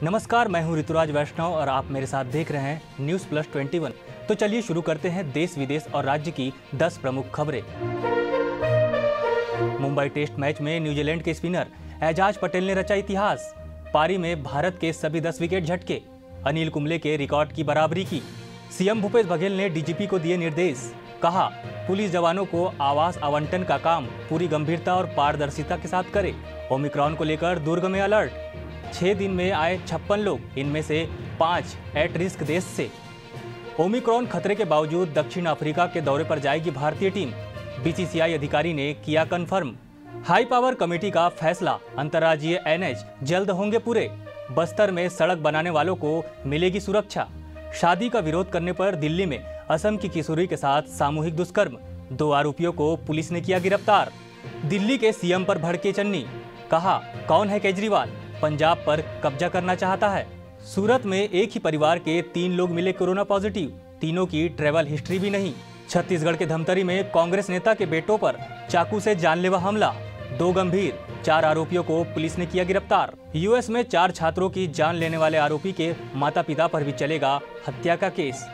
नमस्कार, मैं हूं ऋतुराज वैष्णव और आप मेरे साथ देख रहे हैं न्यूज़ प्लस 21। तो चलिए शुरू करते हैं देश विदेश और राज्य की 10 प्रमुख खबरें। मुंबई टेस्ट मैच में न्यूजीलैंड के स्पिनर एजाज पटेल ने रचा इतिहास। पारी में भारत के सभी 10 विकेट झटके, अनिल कुंबले के रिकॉर्ड की बराबरी की। सीएम भूपेश बघेल ने डीजीपी को दिए निर्देश, कहा पुलिस जवानों को आवास आवंटन का काम पूरी गंभीरता और पारदर्शिता के साथ करे। ओमिक्रॉन को लेकर दुर्ग में अलर्ट, 6 दिन में आए 56 लोग, इनमें से 5 एट रिस्क देश से। ओमिक्रॉन खतरे के बावजूद दक्षिण अफ्रीका के दौरे पर जाएगी भारतीय टीम, बीसीसीआई अधिकारी ने किया कन्फर्म। हाई पावर कमेटी का फैसला, अंतर्राज्यीय एनएच जल्द होंगे पूरे। बस्तर में सड़क बनाने वालों को मिलेगी सुरक्षा। शादी का विरोध करने पर दिल्ली में असम की किशोरी के साथ सामूहिक दुष्कर्म, 2 आरोपियों को पुलिस ने किया गिरफ्तार। दिल्ली के सीएम पर भड़के चन्नी, कहा कौन है केजरीवाल, पंजाब पर कब्जा करना चाहता है। सूरत में एक ही परिवार के 3 लोग मिले कोरोना पॉजिटिव, तीनों की ट्रैवल हिस्ट्री भी नहीं। छत्तीसगढ़ के धमतरी में कांग्रेस नेता के बेटों पर चाकू से जानलेवा हमला, 2 गंभीर, 4 आरोपियों को पुलिस ने किया गिरफ्तार। यूएस में 4 छात्रों की जान लेने वाले आरोपी के माता पिता पर भी चलेगा हत्या का केस।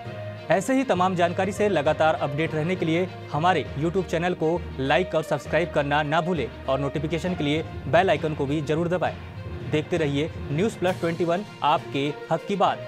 ऐसे ही तमाम जानकारी से लगातार अपडेट रहने के लिए हमारे YouTube चैनल को लाइक और सब्सक्राइब करना ना भूलें और नोटिफिकेशन के लिए बेल आइकन को भी जरूर दबाएं। देखते रहिए न्यूज़ प्लस 21, आपके हक की बात।